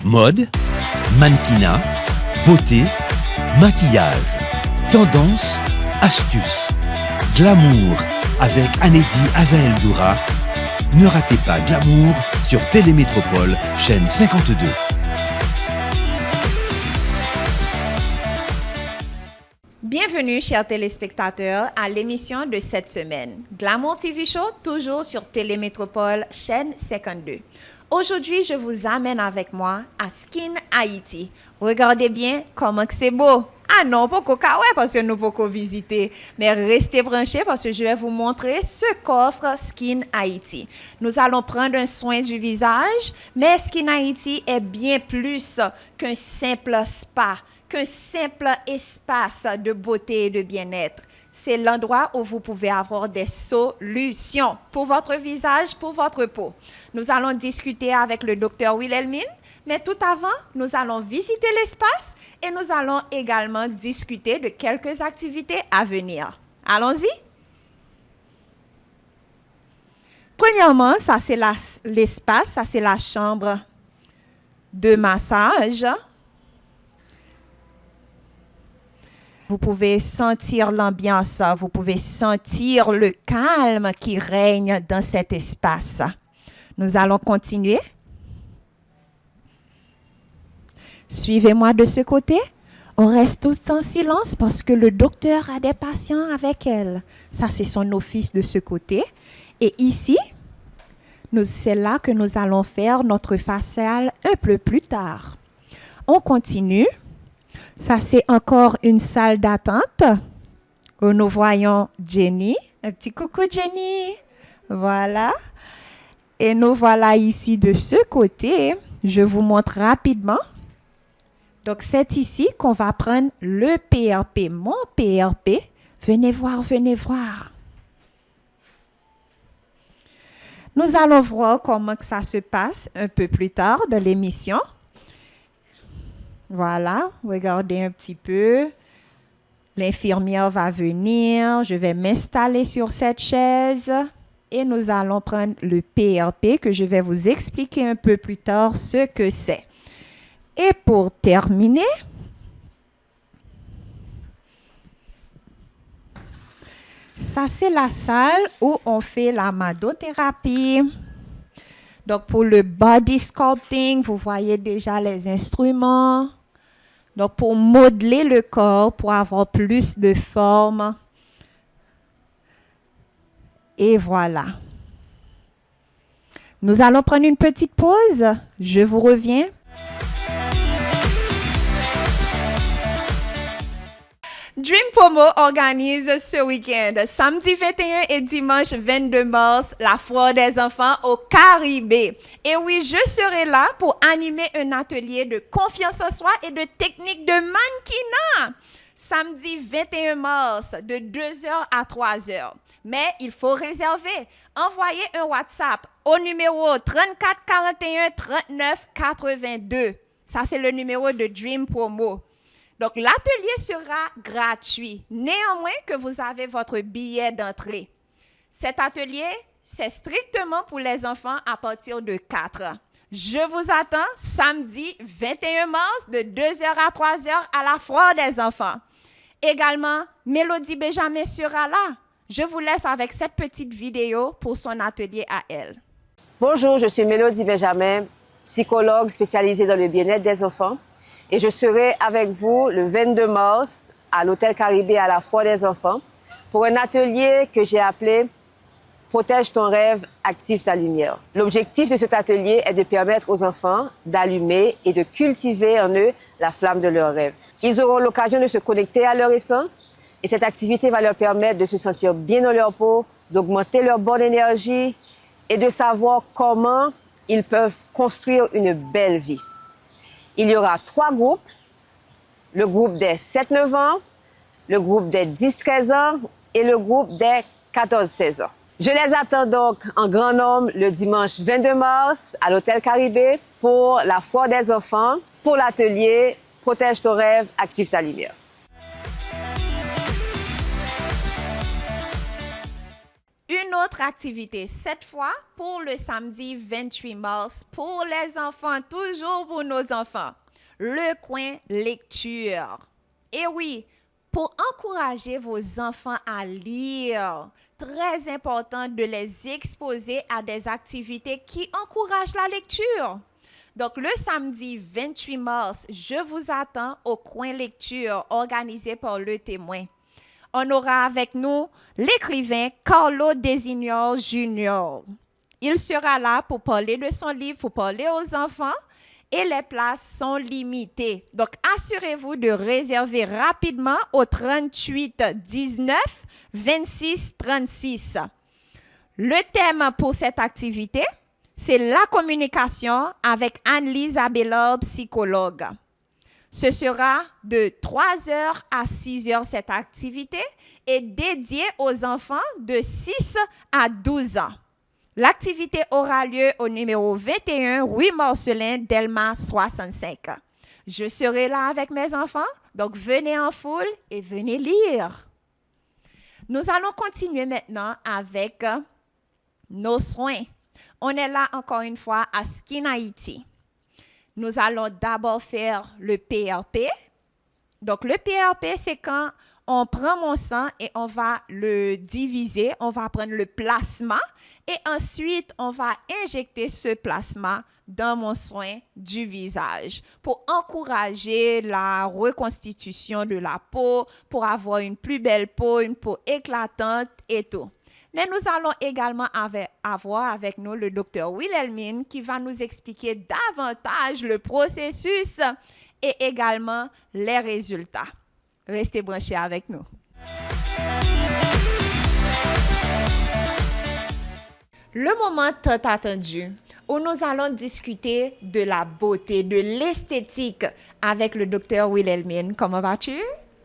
Mode, mannequinat, beauté, maquillage, tendance, astuces, glamour avec Anédi Azael Doura. Ne ratez pas Glamour sur Télémétropole, chaîne 52. Bienvenue, chers téléspectateurs, à l'émission de cette semaine. Glamour TV Show, toujours sur Télémétropole, chaîne 52. Aujourd'hui, je vous amène avec moi à Skin Haïti. Regardez bien comment c'est beau. Ah non, pas coca, ouais, parce que nous ne pouvons visiter. Mais restez branchés parce que je vais vous montrer ce qu'offre Skin Haïti. Nous allons prendre un soin du visage, mais Skin Haïti est bien plus qu'un simple spa, qu'un simple espace de beauté et de bien-être. C'est l'endroit où vous pouvez avoir des solutions pour votre visage, pour votre peau. Nous allons discuter avec le docteur Wilhelmine, mais tout avant, nous allons visiter l'espace et nous allons également discuter de quelques activités à venir. Allons-y. Premièrement, ça c'est l'espace, ça c'est la chambre de massage. Vous pouvez sentir l'ambiance, vous pouvez sentir le calme qui règne dans cet espace. Nous allons continuer. Suivez-moi de ce côté. On reste tout en silence parce que le docteur a des patients avec elle. Ça, c'est son office de ce côté. Et ici, c'est là que nous allons faire notre facial un peu plus tard. On continue. Ça, c'est encore une salle d'attente où nous voyons Jenny. Un petit coucou, Jenny. Voilà. Et nous voilà ici de ce côté. Je vous montre rapidement. Donc, c'est ici qu'on va prendre le PRP, mon PRP. Venez voir, venez voir. Nous allons voir comment que ça se passe un peu plus tard dans l'émission. Voilà, regardez un petit peu. L'infirmière va venir. Je vais m'installer sur cette chaise et nous allons prendre le PRP que je vais vous expliquer un peu plus tard ce que c'est. Et pour terminer, ça c'est la salle où on fait la madothérapie. Donc pour le body sculpting, vous voyez déjà les instruments. Donc, pour modeler le corps, pour avoir plus de forme. Et voilà. Nous allons prendre une petite pause. Je vous reviens. Dream Promo organise ce week-end, samedi 21 et dimanche 22 mars, la foire des enfants au Caribé. Et oui, je serai là pour animer un atelier de confiance en soi et de techniques de mannequinat. Samedi 21 mars, de 2h à 3h. Mais il faut réserver. Envoyez un WhatsApp au numéro 34 41 39 82. Ça, c'est le numéro de Dream Promo. Donc, l'atelier sera gratuit, néanmoins que vous avez votre billet d'entrée. Cet atelier, c'est strictement pour les enfants à partir de 4 ans. Je vous attends samedi 21 mars de 2h à 3h à la foire des enfants. Également, Mélodie Benjamin sera là. Je vous laisse avec cette petite vidéo pour son atelier à elle. Bonjour, je suis Mélodie Benjamin, psychologue spécialisée dans le bien-être des enfants. Et je serai avec vous le 22 mars à l'Hôtel Caribé à la Foire des enfants pour un atelier que j'ai appelé « Protège ton rêve, active ta lumière ». L'objectif de cet atelier est de permettre aux enfants d'allumer et de cultiver en eux la flamme de leur rêve. Ils auront l'occasion de se connecter à leur essence et cette activité va leur permettre de se sentir bien dans leur peau, d'augmenter leur bonne énergie et de savoir comment ils peuvent construire une belle vie. Il y aura 3 groupes, le groupe des 7-9 ans, le groupe des 10-13 ans et le groupe des 14-16 ans. Je les attends donc en grand nombre le dimanche 22 mars à l'Hôtel Caribé pour la foire des enfants, pour l'atelier « Protège ton rêve, active ta lumière ». Une une autre activité, cette fois pour le samedi 28 mars, pour les enfants, toujours pour nos enfants. Le coin lecture. Et oui, pour encourager vos enfants à lire, très important de les exposer à des activités qui encouragent la lecture. Donc, le samedi 28 mars, je vous attends au coin lecture organisé par Le Témoin. On aura avec nous l'écrivain Carlo Designor Jr. Il sera là pour parler de son livre, pour parler aux enfants et les places sont limitées. Donc, assurez-vous de réserver rapidement au 38 19 26 36. Le thème pour cette activité, c'est la communication avec Anne-Lise Abelard, psychologue. Ce sera de 3h à 6h cette activité et dédiée aux enfants de 6 à 12 ans. L'activité aura lieu au numéro 21 rue Marcelin, Delma 65. Je serai là avec mes enfants, donc venez en foule et venez lire. Nous allons continuer maintenant avec nos soins. On est là encore une fois à Skin Haïti. Nous allons d'abord faire le PRP. Donc, le PRP, c'est quand on prend mon sang et on va le diviser. On va prendre le plasma et ensuite, on va injecter ce plasma dans mon soin du visage pour encourager la reconstitution de la peau, pour avoir une plus belle peau, une peau éclatante et tout. Mais nous allons également avoir avec nous le docteur Wilhelmine qui va nous expliquer davantage le processus et également les résultats. Restez branchés avec nous. Le moment tant attendu où nous allons discuter de la beauté, de l'esthétique avec le docteur Wilhelmine. Comment vas-tu?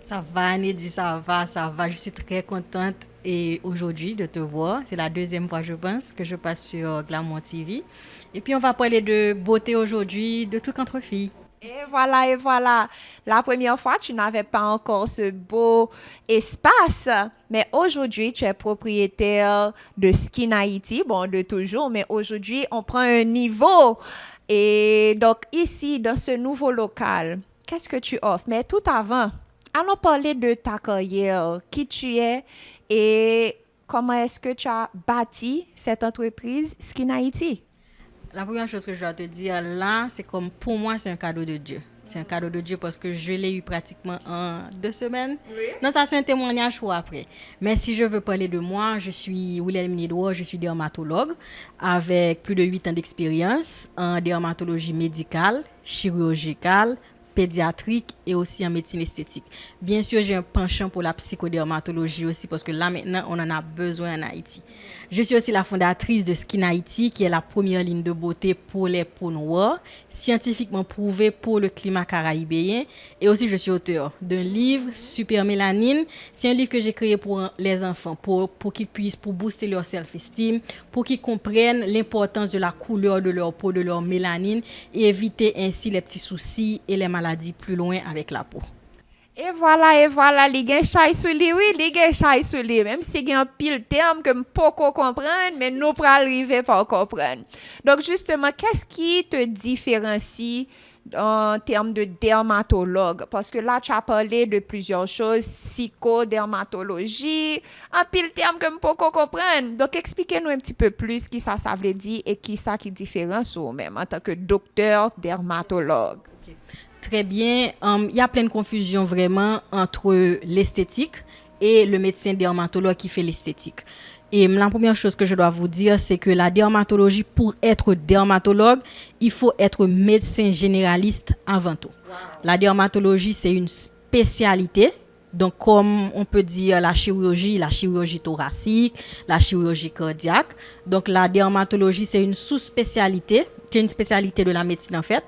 Ça va, Neddy, ça va. Je suis très contente et aujourd'hui de te voir. C'est la deuxième fois, je pense, que je passe sur Glamour TV. Et puis, on va parler de beauté aujourd'hui, de tout entre filles. Et voilà. La première fois, tu n'avais pas encore ce beau espace. Mais aujourd'hui, tu es propriétaire de Skin Haïti. Bon, de toujours, mais aujourd'hui, on prend un niveau. Et donc, ici, dans ce nouveau local, qu'est-ce que tu offres? Mais tout avant, allons parler de ta carrière, qui tu es et comment est-ce que tu as bâti cette entreprise Skin Haïti. La première chose que je dois te dire là, c'est comme pour moi, c'est un cadeau de Dieu. C'est un cadeau de Dieu parce que je l'ai eu pratiquement en 2 semaines. Oui. Non, ça c'est un témoignage pour après. Mais si je veux parler de moi, je suis Wilhelmine Edouard, je suis dermatologue avec plus de 8 ans d'expérience en dermatologie médicale, chirurgicale, pédiatrique et aussi en médecine esthétique. Bien sûr, j'ai un penchant pour la psychodermatologie aussi parce que là maintenant, on en a besoin en Haïti. Je suis aussi la fondatrice de Skin Haïti qui est la première ligne de beauté pour les peaux noires, scientifiquement prouvée pour le climat caribéen et aussi je suis auteur d'un livre Super Mélanine. C'est un livre que j'ai créé pour les enfants pour qu'ils puissent pour booster leur self-esteem, pour qu'ils comprennent l'importance de la couleur de leur peau, de leur mélanine et éviter ainsi les petits soucis et les maladies plus loin avec la peau. Et voilà, li gen chay sou li, oui, li gen chay sou li. Même si gen pile terme que m'poko comprendre, mais nous pral rive pas comprendre. Donc justement, qu'est-ce qui te différencie en termes de dermatologue? Parce que là, tu as parlé de plusieurs choses, psychodermatologie, un pile terme que m'poko comprendre. Donc expliquez-nous un petit peu plus qui ça veut dire et qui ça qui différence ou même en tant que docteur dermatologue. Okay. Très bien. Il y a plein de confusion vraiment entre l'esthétique et le médecin dermatologue qui fait l'esthétique. Et la première chose que je dois vous dire, c'est que la dermatologie, pour être dermatologue, il faut être médecin généraliste avant tout. Wow. La dermatologie, c'est une spécialité. Donc, comme on peut dire la chirurgie thoracique, la chirurgie cardiaque. Donc, la dermatologie, c'est une sous-spécialité, qui est une spécialité de la médecine en fait.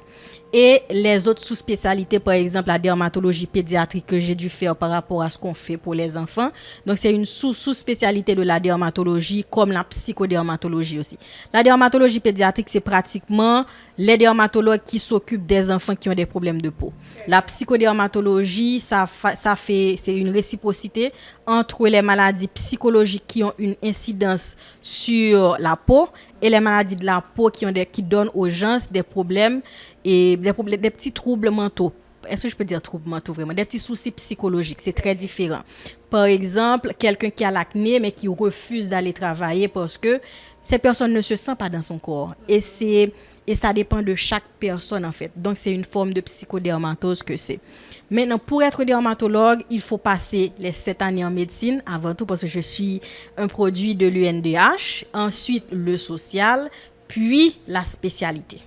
Et les autres sous-spécialités, par exemple, la dermatologie pédiatrique que j'ai dû faire par rapport à ce qu'on fait pour les enfants. Donc, c'est une sous-spécialité de la dermatologie, comme la psychodermatologie aussi. La dermatologie pédiatrique, c'est pratiquement les dermatologues qui s'occupent des enfants qui ont des problèmes de peau. La psychodermatologie, c'est une réciprocité entre les maladies psychologiques qui ont une incidence sur la peau et les maladies de la peau qui donnent aux gens des problèmes et des petits troubles mentaux. Est-ce que je peux dire troubles mentaux vraiment? Des petits soucis psychologiques, c'est très différent. Par exemple, quelqu'un qui a l'acné mais qui refuse d'aller travailler parce que cette personne ne se sent pas dans son corps. Et ça dépend de chaque personne en fait. Donc c'est une forme de psychodermatose que c'est. Maintenant, pour être dermatologue, il faut passer les 7 années en médecine, avant tout parce que je suis un produit de l'UNDH, ensuite le social, puis la spécialité.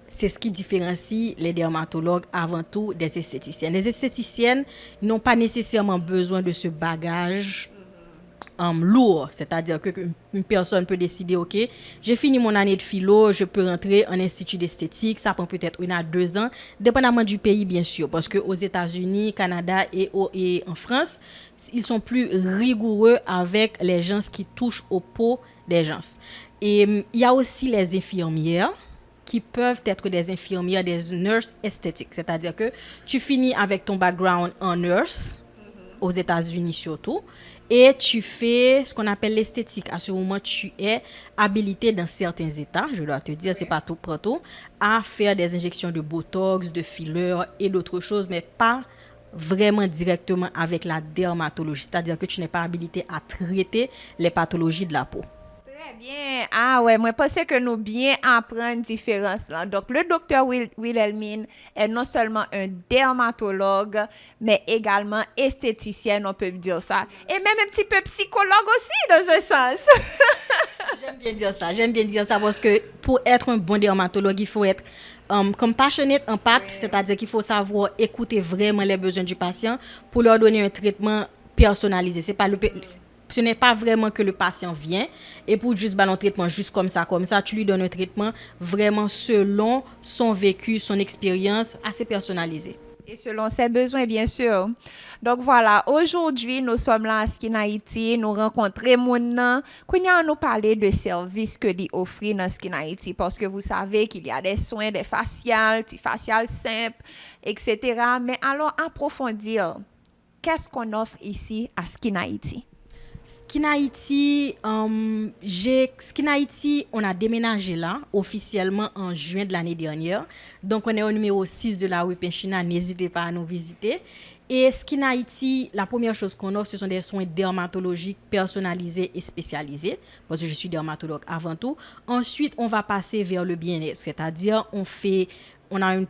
C'est ce qui différencie les dermatologues avant tout des esthéticiennes. Les esthéticiennes n'ont pas nécessairement besoin de ce bagage lourd, c'est-à-dire qu'une personne peut décider, ok, j'ai fini mon année de philo, je peux rentrer en institut d'esthétique, ça prend peut-être 1 à 2 ans, dépendamment du pays bien sûr, parce qu'aux États-Unis, Canada et en France, ils sont plus rigoureux avec les gens qui touchent aux peaux des gens. Et il y a aussi les infirmières qui peuvent être des infirmières, des nurses esthétiques, c'est-à-dire que tu finis avec ton background en nurse, aux États-Unis surtout, et tu fais ce qu'on appelle l'esthétique. À ce moment, tu es habilité dans certains États, je dois te dire, c'est pas tout partout, à faire des injections de botox, de fillers et d'autres choses, mais pas vraiment directement avec la dermatologie. C'est-à-dire que tu n'es pas habilité à traiter les pathologies de la peau. Très bien. Ah ouais, moi, je pense que nous bien apprendre différence là. Donc, le docteur Wilhelmine est non seulement un dermatologue, mais également esthéticienne, on peut dire ça. Et même un petit peu psychologue aussi, dans un sens. J'aime bien dire ça parce que pour être un bon dermatologue, il faut être compassionate, empathique, c'est-à-dire qu'il faut savoir écouter vraiment les besoins du patient pour leur donner un traitement personnalisé. Ce n'est pas vraiment que le patient vient et pour juste un traitement juste comme ça, tu lui donnes un traitement vraiment selon son vécu, son expérience, assez personnalisé. Et selon ses besoins, bien sûr. Donc voilà, aujourd'hui, nous sommes là à Skin Haiti, nous rencontrons Mouna. Qu'on nous parler de services que lui offre dans Skin Haiti, parce que vous savez qu'il y a des soins, des faciales, des faciales simples, etc. Mais allons approfondir. Qu'est-ce qu'on offre ici à Skin Haiti? Skin Haiti, Skin Haiti, on a déménagé là officiellement en juin de l'année dernière. Donc, on est au numéro 6 de la rue Penchina. N'hésitez pas à nous visiter. Et Skin Haiti, la première chose qu'on offre, ce sont des soins dermatologiques personnalisés et spécialisés, parce que je suis dermatologue avant tout. Ensuite, on va passer vers le bien-être, c'est-à-dire on a une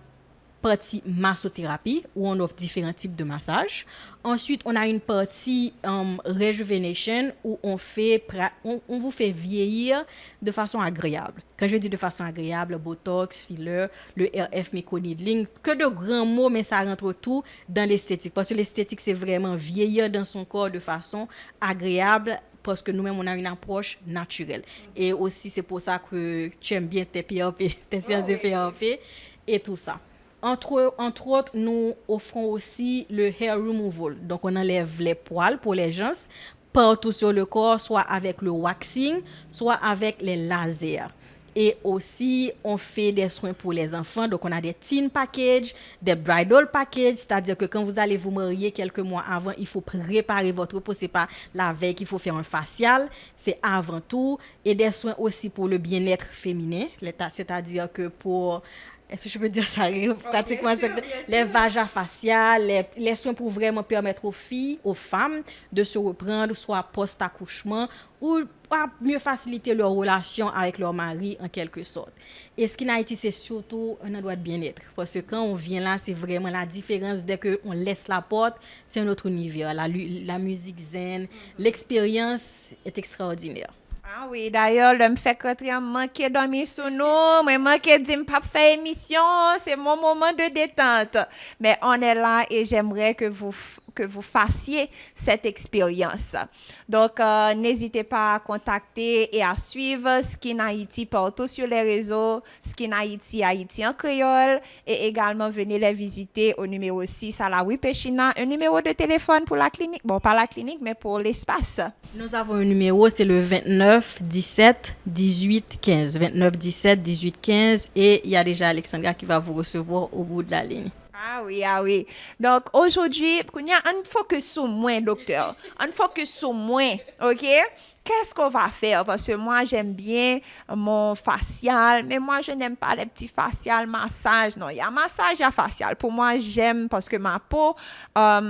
partie massothérapie où on offre différents types de massages. Ensuite, on a une partie rejuvenation où on vous fait vieillir de façon agréable. Quand je dis de façon agréable, botox, filler, le RF microneedling, que de grands mots, mais ça rentre tout dans l'esthétique. Parce que l'esthétique, c'est vraiment vieillir dans son corps de façon agréable, parce que nous-mêmes, on a une approche naturelle. Et aussi, c'est pour ça que tu aimes bien tes PRP, tes séances de PRP et tout ça. Entre autres, nous offrons aussi le hair removal. Donc, on enlève les poils pour les gens partout sur le corps, soit avec le waxing, soit avec les lasers. Et aussi, on fait des soins pour les enfants. Donc, on a des teen packages, des bridal packages. C'est-à-dire que quand vous allez vous marier quelques mois avant, il faut préparer votre peau. Ce n'est pas la veille qu'il faut faire un facial. C'est avant tout. Et des soins aussi pour le bien-être féminin. C'est-à-dire que pour... Est-ce que je peux dire ça? Pratiquement, bien sûr. Les vajas faciales, les soins pour vraiment permettre aux filles, aux femmes de se reprendre, soit post-accouchement, ou à mieux faciliter leur relation avec leur mari, en quelque sorte. Et Skin Haiti, c'est surtout un endroit de bien-être. Parce que quand on vient là, c'est vraiment la différence. Dès qu'on laisse la porte, c'est un autre univers. La musique zen, l'expérience est extraordinaire. Ah oui, d'ailleurs, le me fait que manquer dormir sous nous, mais manquer de me pas faire émission, c'est mon moment de détente. Mais on est là et j'aimerais que vous fassiez cette expérience. Donc, n'hésitez pas à contacter et à suivre Skin Haiti partout sur les réseaux, Skin Haiti, Haïti en créole, et également venez les visiter au numéro 6 à la rue Penchina, un numéro de téléphone pour la clinique, bon, pas la clinique, mais pour l'espace. Nous avons un numéro, c'est le 29 17 18 15. 29 17 18 15 et il y a déjà Alexandra qui va vous recevoir au bout de la ligne. Ah Ah oui, ah oui. Donc, aujourd'hui, on focus sur moi, docteur. On focus sur moi, OK? Qu'est-ce qu'on va faire? Parce que moi, j'aime bien mon facial, mais moi, je n'aime pas les petits facial, massage. Non, il y a massage, il y a facial. Pour moi, j'aime parce que ma peau a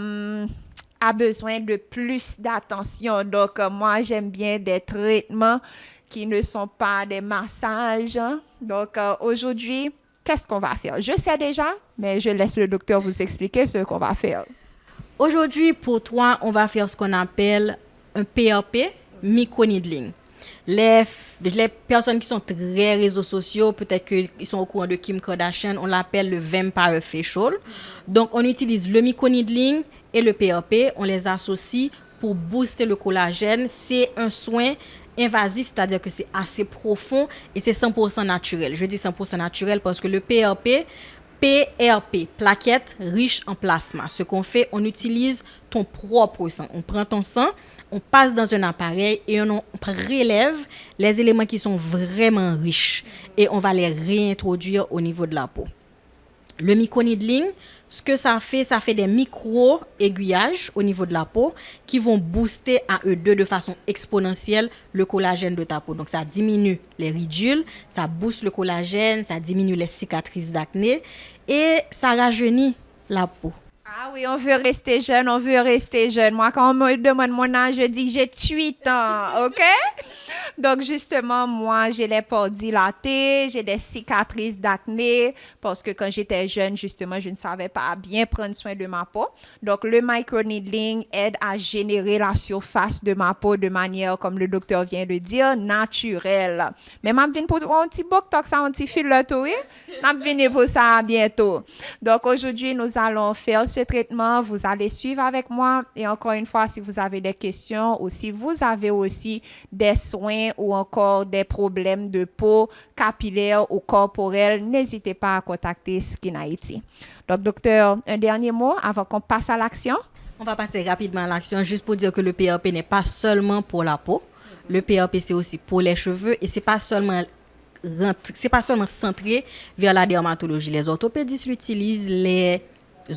besoin de plus d'attention. Donc, moi, j'aime bien des traitements qui ne sont pas des massages. Donc, aujourd'hui, qu'est-ce qu'on va faire? Je sais déjà, mais je laisse le docteur vous expliquer ce qu'on va faire. Aujourd'hui, pour toi, on va faire ce qu'on appelle un PRP, microneedling. Les personnes qui sont très réseaux sociaux, peut-être qu'ils sont au courant de Kim Kardashian, on l'appelle le Vampire Facial. Donc, on utilise le microneedling et le PRP, on les associe pour booster le collagène. C'est un soin invasif, c'est-à-dire que c'est assez profond et c'est 100% naturel. Je dis 100% naturel parce que le PRP, plaquettes riches en plasma. Ce qu'on fait, on utilise ton propre sang. On prend ton sang, on passe dans un appareil et on prélève les éléments qui sont vraiment riches et on va les réintroduire au niveau de la peau. Le microneedling, ce que ça fait des micro-aiguillages au niveau de la peau qui vont booster à eux deux de façon exponentielle le collagène de ta peau. Donc, ça diminue les ridules, ça booste le collagène, ça diminue les cicatrices d'acné et ça rajeunit la peau. Ah oui, on veut rester jeune, on veut rester jeune. Moi, quand on me demande mon âge, je dis que j'ai 8 ans, OK? Donc, justement, moi, j'ai les pores dilatés, j'ai des cicatrices d'acné parce que quand j'étais jeune, justement, je ne savais pas bien prendre soin de ma peau. Donc, le microneedling aide à générer la surface de ma peau de manière, comme le docteur vient de dire, naturelle. Mais je viens pour un petit botox, un petit fil là, tout, oui? Je viens pour ça bientôt. Donc, aujourd'hui, nous allons faire ce traitement. Vous allez suivre avec moi. Et encore une fois, si vous avez des questions ou si vous avez aussi des soins ou encore des problèmes de peau capillaire ou corporelle, n'hésitez pas à contacter Skin Haiti. Donc, docteur, un dernier mot avant qu'on passe à l'action? On va passer rapidement à l'action juste pour dire que le PRP n'est pas seulement pour la peau. Le PRP, c'est aussi pour les cheveux et c'est pas seulement centré vers la dermatologie. Les orthopédistes l'utilisent, les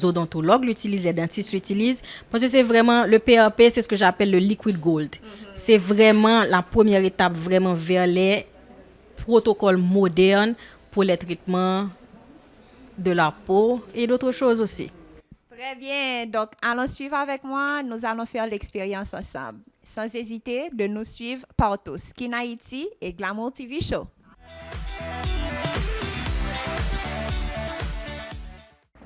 odontologues l'utilisent, les dentistes l'utilisent, parce que c'est vraiment, le PRP, c'est ce que j'appelle le liquid gold. C'est vraiment la première étape vraiment vers les protocoles modernes pour les traitements de la peau et d'autres choses aussi. Très bien. Donc, allons suivre avec moi. Nous allons faire l'expérience ensemble. Sans hésiter de nous suivre partout. Skin Haiti et Glamour TV Show.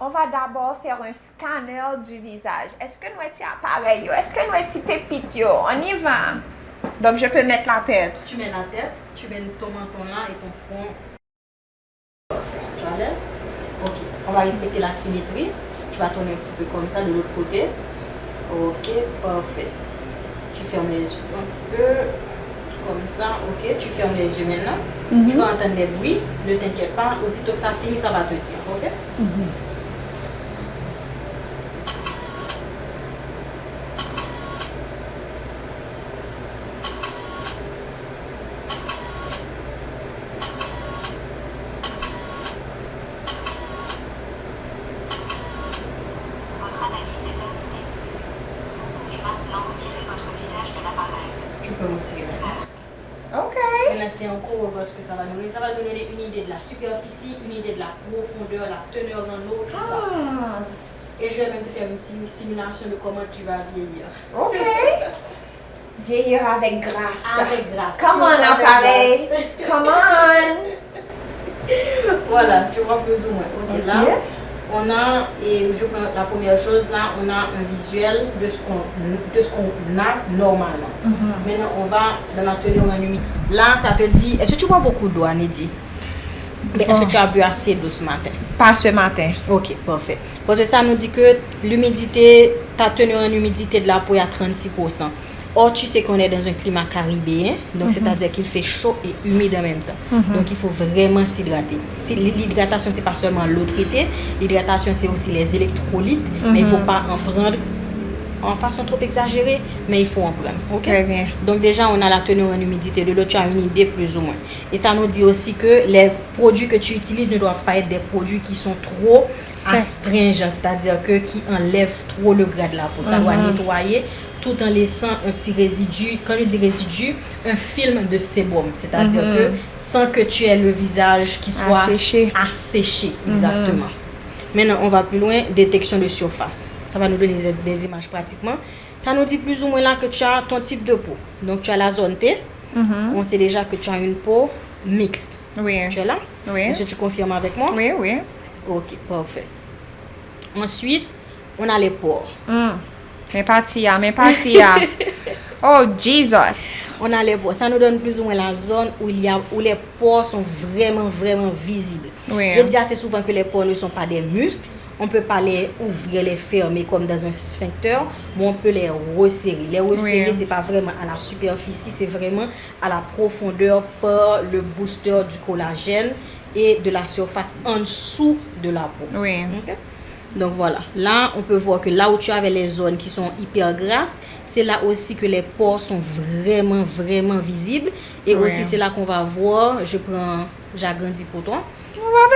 On va d'abord faire un scanner du visage. Est-ce que nous avons appareil? Est-ce que nous avons pépite? On y va. Donc, je peux mettre la tête. Tu mets la tête, tu mets ton menton là et ton front. Tu as l'aise? Ok. On va respecter la symétrie. Tu vas tourner un petit peu comme ça de l'autre côté. Ok, parfait. Tu fermes les yeux un petit peu comme ça. Ok, tu fermes les yeux maintenant. Tu vas entendre des bruits. Ne t'inquiète pas. Aussitôt que ça finit, ça va te dire. Ok? C'est en cours que ça va donner. Ça va donner une idée de la superficie, une idée de la profondeur, la teneur dans l'eau, tout ça. Et je vais même te faire une simulation de comment tu vas vieillir. OK. Vieillir avec grâce. Avec grâce. Come on, appareil. Come on. Voilà, tu vois plus ou moins. OK, là, on a, et je prends la première chose, là, on a un visuel de ce qu'on a normalement. Maintenant, on va dans la tenue en humidité. Là, ça te dit, est-ce que tu bois beaucoup d'eau, Anedi? Est-ce que tu as bu assez d'eau ce matin? Pas ce matin. Ok, parfait. Parce que ça nous dit que l'humidité, ta tenue en humidité de la peau est à 36%. Or, tu sais qu'on est dans un climat caribéen, donc c'est-à-dire qu'il fait chaud et humide en même temps. Donc, il faut vraiment s'hydrater. L'hydratation, ce n'est pas seulement l'eau traitée, l'hydratation, c'est aussi les électrolytes, mais il ne faut pas en prendre en façon trop exagérée, mais il faut en prendre. Ok? Très bien. Donc déjà, on a la teneur en humidité de l'eau, tu as une idée plus ou moins. Et ça nous dit aussi que les produits que tu utilises ne doivent pas être des produits qui sont trop astringents, c'est-à-dire que qui enlèvent trop le gras de la peau. Ça doit nettoyer tout en laissant un petit résidu, quand je dis résidu, un film de sébum, c'est-à-dire que sans que tu aies le visage qui soit asséché, exactement. Maintenant, on va plus loin, détection de surface. Ça va nous donner des images pratiquement. Ça nous dit plus ou moins là que tu as ton type de peau. Donc, tu as la zone T. On sait déjà que tu as une peau mixte. Oui. Tu es là? Oui. Est-ce que tu confirmes avec moi? Oui, oui. Ok, parfait. Ensuite, on a les pores. Mais partia. Oh, Jesus. On a les pores. Ça nous donne plus ou moins la zone où les pores sont vraiment, vraiment visibles. Oui. Je dis assez souvent que les pores ne sont pas des muscles. On ne peut pas les ouvrir, les fermer comme dans un sphincter, mais on peut les resserrer. Les resserrer, c'est pas vraiment à la superficie, c'est vraiment à la profondeur par le booster du collagène et de la surface en dessous de la peau. Oui. Okay? Donc voilà, là on peut voir que là où tu avais les zones qui sont hyper grasses, c'est là aussi que les pores sont vraiment, vraiment visibles. Et aussi c'est là qu'on va voir, j'agrandis pour toi.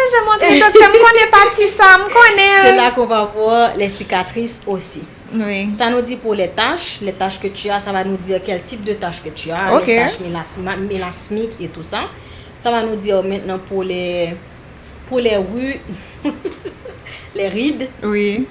Je montre docteur, me connais parti ça, me connais. C'est là qu'on va voir les cicatrices aussi. Oui. Ça nous dit pour les taches que tu as, ça va nous dire quel type de taches que tu as, Okay. les taches mélasmiques et tout ça. Ça va nous dire maintenant pour les rues, les rides. Oui.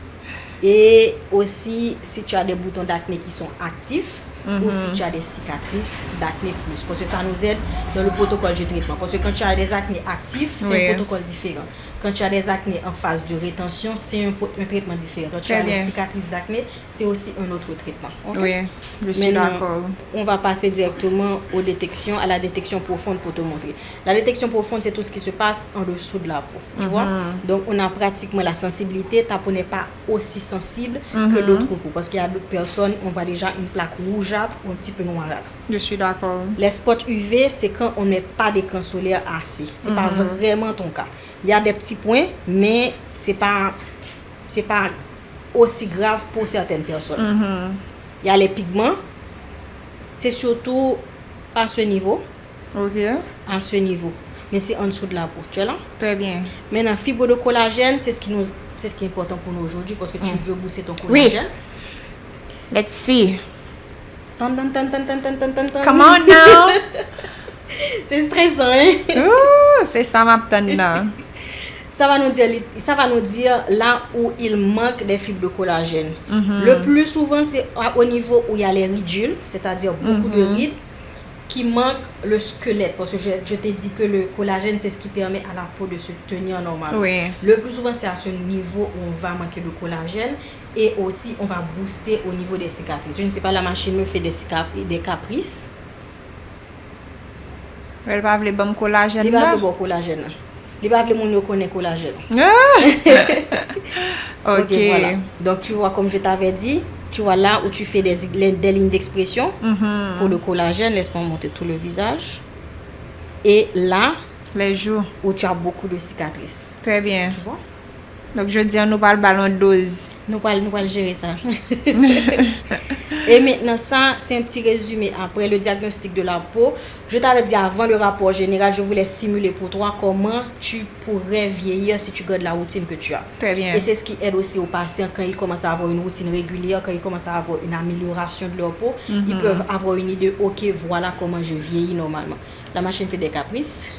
Et aussi si tu as des boutons d'acné qui sont actifs. Ou si tu as des cicatrices d'acné plus. Parce que ça nous aide dans le protocole du traitement. Parce que quand tu as des acnés actifs, c'est un protocole différent. Quand tu as des acnés en phase de rétention, c'est un traitement différent. Quand tu as des cicatrices d'acné, c'est aussi un autre traitement. Okay? Oui, je suis d'accord. On va passer directement à la détection profonde pour te montrer. La détection profonde, c'est tout ce qui se passe en dessous de la peau. Tu vois? Donc, on a pratiquement la sensibilité. Ta peau n'est pas aussi sensible que d'autres peaux. Parce qu'il y a d'autres personnes, on voit déjà une plaque rougeâtre ou un petit peu noirâtre. Je suis d'accord. Les spots UV, c'est quand on met pas d'écran solaire assez. C'est pas vraiment ton cas. Il y a des petits points, mais c'est pas aussi grave pour certaines personnes. Il y a les pigments. C'est surtout à ce niveau. Ok. À ce niveau. Mais c'est en dessous de la peau. Tu es là? Très bien. Maintenant, fibre de collagène, c'est ce qui est important pour nous aujourd'hui parce que tu veux booster ton collagène. Oui. Let's see. Come Come on now. C'est stressant, hein? Ouh, c'est ça ma petite là. Ça va nous dire là où il manque des fibres de collagène. Le plus souvent, c'est au niveau où il y a les ridules, c'est-à-dire beaucoup de rides, qui manquent le squelette. Parce que je t'ai dit que le collagène, c'est ce qui permet à la peau de se tenir normalement. Oui. Le plus souvent, c'est à ce niveau où on va manquer de collagène. Et aussi, on va booster au niveau des cicatrices. Je ne sais pas, la machine me fait des caprices. Elle va avoir bon collagène. Il va avoir bon collagène. Il va avoir mon collagène. Ok. Voilà. Donc, tu vois, comme je t'avais dit, tu vois là où tu fais des lignes d'expression pour le collagène. Laisse-moi monter tout le visage. Et là, les joues, où tu as beaucoup de cicatrices. Très bien. Tu vois? Donc, je dis, nous parlons ballon de dose. Nous allons gérer ça. Et maintenant, ça, c'est un petit résumé. Après le diagnostic de la peau, je t'avais dit avant le rapport général, je voulais simuler pour toi comment tu pourrais vieillir si tu gardes la routine que tu as. Très bien. Et c'est ce qui aide aussi aux patients quand ils commencent à avoir une routine régulière, quand ils commencent à avoir une amélioration de leur peau. Ils peuvent avoir une idée, ok, voilà comment je vieillis normalement. La machine fait des caprices.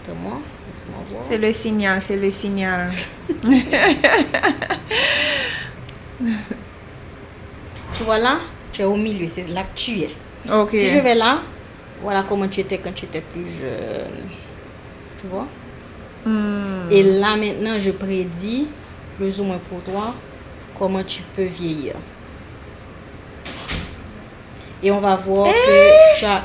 Attends-moi. C'est le signal, c'est le signal. Tu vois là, tu es au milieu, c'est là que tu es. Ok. Si je vais là, voilà comment tu étais quand tu étais plus jeune. Tu vois? Et là maintenant, je prédis, plus ou moins pour toi, comment tu peux vieillir. Et on va voir que tu as...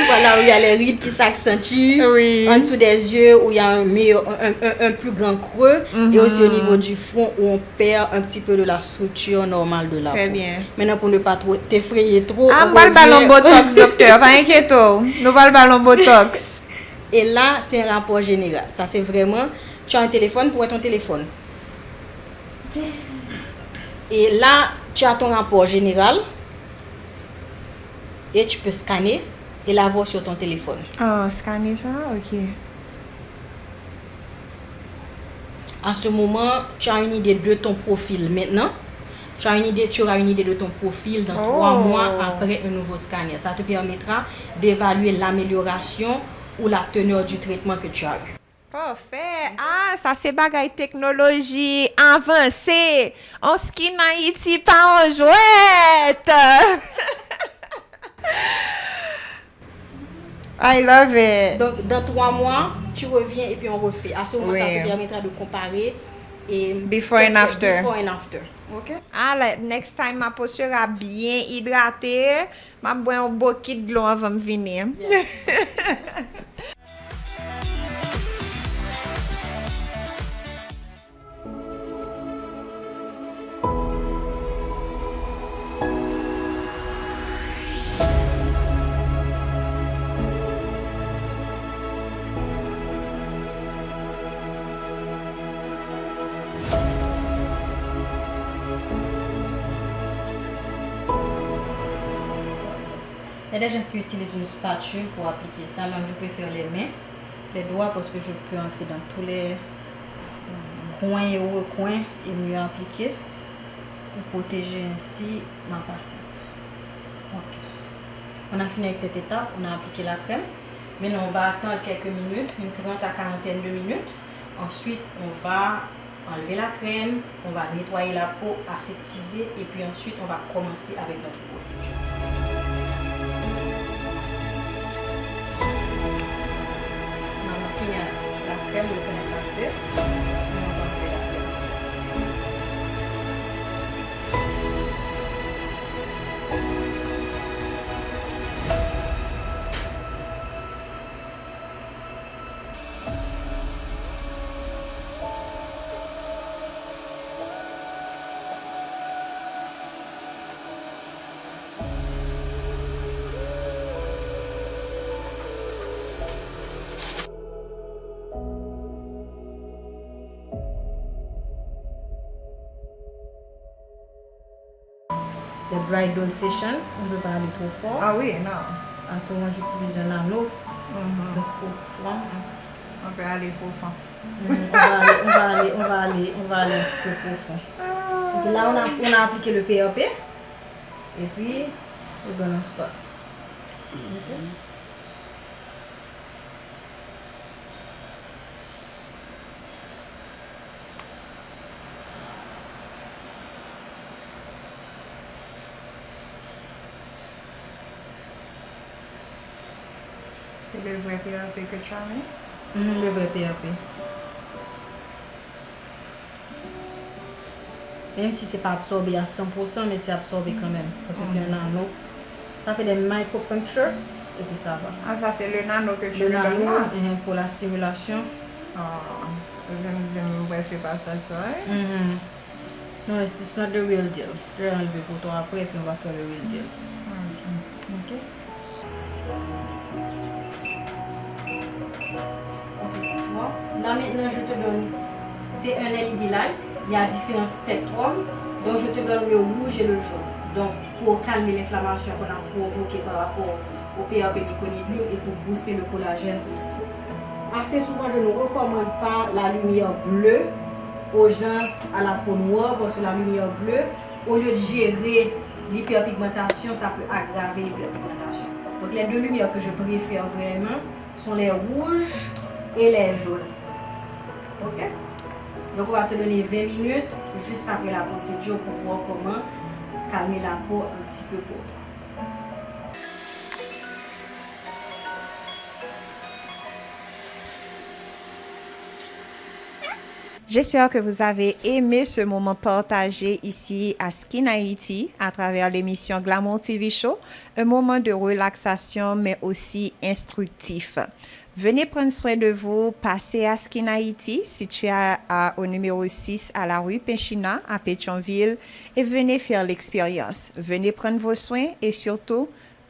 Voilà où il y a les rides qui s'accentuent, en dessous des yeux où il y a un plus grand creux, et aussi au niveau du front où on perd un petit peu de la structure normale de la peau. Très bien. Maintenant, pour ne pas t'effrayer trop, on va le ballon botox, docteur, pas inquiétez. Nous va le ballon botox. Et là, c'est un rapport général. Ça, c'est vraiment, tu as un téléphone, pour ton téléphone. Et là, tu as ton rapport général et tu peux scanner et l'avoir sur ton téléphone. Oh, scanner ça, ok. En ce moment, tu as une idée de ton profil maintenant. Tu auras une idée de ton profil dans 3 mois après un nouveau scanner. Ça te permettra d'évaluer l'amélioration ou la teneur du traitement que tu as eu. Parfait. Ah, ça c'est bagaille technologie avancée. On skin Haïti pas en jouette. I love it. Donc, dans 3 mois, tu reviens et puis on refait. À ce moment, ça te permettra de comparer. Et Before and after. Before and after. OK? Ah, next time, ma peau sera bien hydratée. Ma boire un bouquet de l'eau avant de venir. Yes. Il y a des gens qui utilisent une spatule pour appliquer ça. Même je préfère les mains, les doigts, parce que je peux entrer dans tous les coins et recoins et mieux appliquer pour protéger ainsi ma patiente. Ok. On a fini avec cette étape, on a appliqué la crème. Maintenant, on va attendre quelques minutes, une 30 à 40 de minutes. Ensuite, on va enlever la crème, on va nettoyer la peau, aseptiser et puis ensuite, on va commencer avec notre procédure. La crème de pénétration. Le bridal session, on ne peut pas aller trop fort. Ah oui, non. En ce moment, j'utilise un anneau. Donc, pour toi, on peut aller profond. On va aller un petit peu profond. Donc là, on a appliqué le PRP. Et puis, on va stop. Okay. C'est le vrai PRP que tu as mis? Le vrai PRP. Même si ce n'est pas absorbé à 100%, mais c'est absorbé quand même. Parce que c'est un anneau. Ça fait des micropunctures et puis ça va. Ah, ça c'est le nano que tu Le me donnes nano là? pour la simulation. Oh, c'est pas ça, hein? Non, it's not the real deal. Je vais enlever pour toi après et puis on va faire le real deal. Ok. Là maintenant je te donne, c'est un LED light, il y a différents spectrums, donc je te donne le rouge et le jaune. Donc pour calmer l'inflammation qu'on a provoquée par rapport au PRP méconidine et pour booster le collagène aussi. Assez souvent je ne recommande pas la lumière bleue aux gens à la peau noire parce que la lumière bleue, au lieu de gérer l'hyperpigmentation, ça peut aggraver l'hyperpigmentation. Donc les deux lumières que je préfère vraiment sont les rouges et les jaunes. Ok? Donc on va te donner 20 minutes juste après la procédure pour voir comment calmer la peau un petit peu pour toi. J'espère que vous avez aimé ce moment partagé ici à Skin Haïti à travers l'émission Glamour TV Show, un moment de relaxation mais aussi instructif. Venez prendre soin de vous, passez à Skin Haïti, situé au numéro 6 à la rue Péchina à Pétionville et venez faire l'expérience. Venez prendre vos soins et surtout,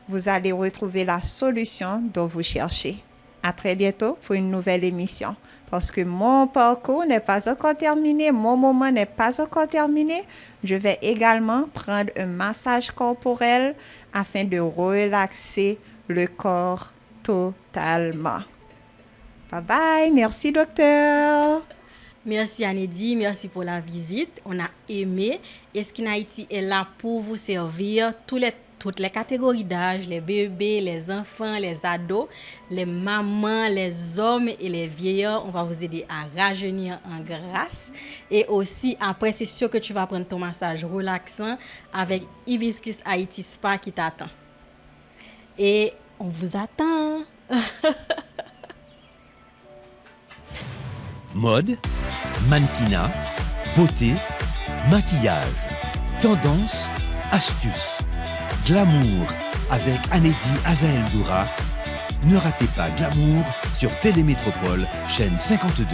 vous allez retrouver la solution dont vous cherchez. À très bientôt pour une nouvelle émission. parce que mon parcours n'est pas encore terminé, mon moment n'est pas encore terminé, je vais également prendre un massage corporel afin de relaxer le corps totalement. Bye bye, merci docteur. Merci Anedi, merci pour la visite. On a aimé. Et Skin Haïti est là pour vous servir toutes les catégories d'âge, les bébés, les enfants, les ados, les mamans, les hommes et les vieillards. On va vous aider à rajeunir en grâce. Et aussi, après, c'est sûr que tu vas prendre ton massage relaxant avec Hibiscus Haïti Spa qui t'attend. Et on vous attend. Mode, mannequinat, beauté, maquillage, tendance, astuces, glamour avec Anedi Azael Doura. Ne ratez pas Glamour sur Télémétropole, chaîne 52.